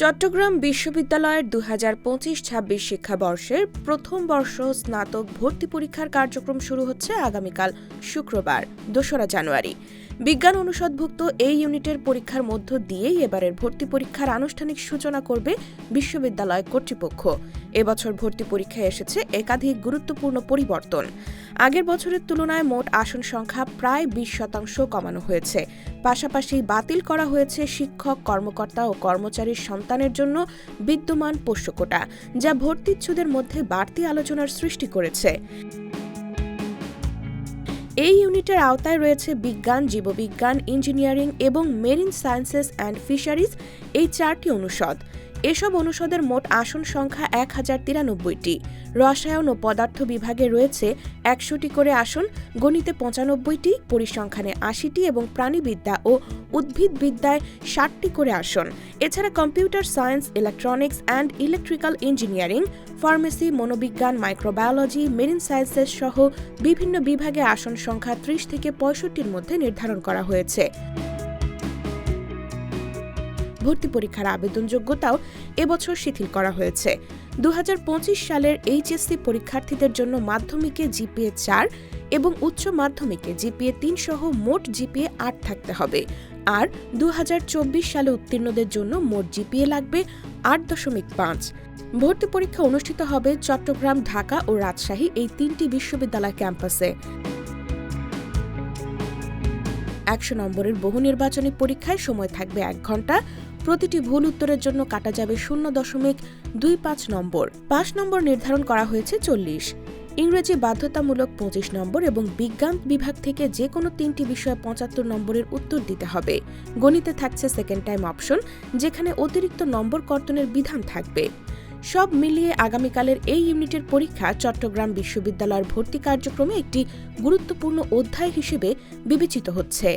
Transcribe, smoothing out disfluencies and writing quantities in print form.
চট্টগ্রাম বিশ্ববিদ্যালয়ের ২০২৫-২৬ শিক্ষাবর্ষের প্রথম বর্ষ স্নাতক ভর্তি পরীক্ষার কার্যক্রম শুরু হচ্ছে আগামীকাল শুক্রবার ২রা জানুয়ারি। বিজ্ঞান অনুষদভুক্ত এই ইউনিটের পরীক্ষার মধ্য দিয়েই এবারের ভর্তি পরীক্ষার আনুষ্ঠানিক সূচনা করবে বিশ্ববিদ্যালয় কর্তৃপক্ষ। এবছর ভর্তি পরীক্ষায় এসেছে একাধিক গুরুত্বপূর্ণ পরিবর্তন। আগের বছরের তুলনায় মোট আসন সংখ্যা প্রায় ২০% কমানো হয়েছে। পাশাপাশি বাতিল করা হয়েছে শিক্ষক, কর্মকর্তা ও কর্মচারীর সন্তানের জন্য বিদ্যমান পোষ্য কোটা, যা ভর্তিচ্ছুদের মধ্যে বাড়তি আলোচনার সৃষ্টি করেছে। এই ইউনিটের আওতায় রয়েছে বিজ্ঞান, জীববিজ্ঞান, ইঞ্জিনিয়ারিং এবং মেরিন সায়েন্সেস অ্যান্ড ফিশারিজ, এই 4টি অনুষদ। এসব অনুষদের মোট আসন সংখ্যা ১,০৯৩টি। রসায়ন ও পদার্থ বিভাগে রয়েছে ১০০টি করে আসন, গণিতে ৯৫টি, পরিসংখ্যানে ৮০টি এবং প্রাণীবিদ্যা ও উদ্ভিদবিদ্যায় ৬০টি করে আসন। এছাড়া computer science, electronics and electrical engineering, pharmacy, মনোবিজ্ঞান, মাইক্রোবায়োলজি, মেরিন সায়েন্সেস সহ বিভিন্ন বিভাগে আসন সংখ্যা ৩০ থেকে ৬৫টির মধ্যে নির্ধারণ করা হয়েছে। ভর্তি পরীক্ষার আবেদনযোগ্যতাও এবছর শিথিল করা হয়েছে। ২০২৫ সালের এইচএসসি পরীক্ষার্থীদের জন্য মাধ্যমিকে জিপিএ ৪ এবং উচ্চ মাধ্যমিকে জিপিএ ৩ সহ মোট জিপিএ ৮ থাকতে হবে। আর ২০২৪ সালে উত্তীর্ণদের জন্য মোট জিপিএ লাগবে ৮.৫। ভর্তি পরীক্ষা অনুষ্ঠিত হবে চট্টগ্রাম, ঢাকা ও রাজশাহী, এই ৩টি বিশ্ববিদ্যালয় ক্যাম্পাসে। ১০০ নম্বরের বহু নির্বাচনী পরীক্ষায় সময় থাকবে ১ ঘণ্টা। প্রতিটি ভুল উত্তরের জন্য কাটা যাবে ০.25 নম্বর। পাস নম্বর নির্ধারণ করা হয়েছে ৪০। ইংরেজি বাধ্যতামূলক ২৫ নম্বর এবং বিজ্ঞান বিভাগ থেকে যে কোনো ৩টি বিষয়ে ৭৫ নম্বরের উত্তর দিতে হবে। গণিতে থাকছে সেকেন্ড টাইম অপশন, যেখানে অতিরিক্ত নম্বর কর্তনের বিধান থাকবে। সব মিলিয়ে আগামীকালের এই ইউনিটের পরীক্ষা চট্টগ্রাম বিশ্ববিদ্যালয়ের ভর্তি কার্যক্রমে একটি গুরুত্বপূর্ণ অধ্যায় হিসেবে বিবেচিত হচ্ছে।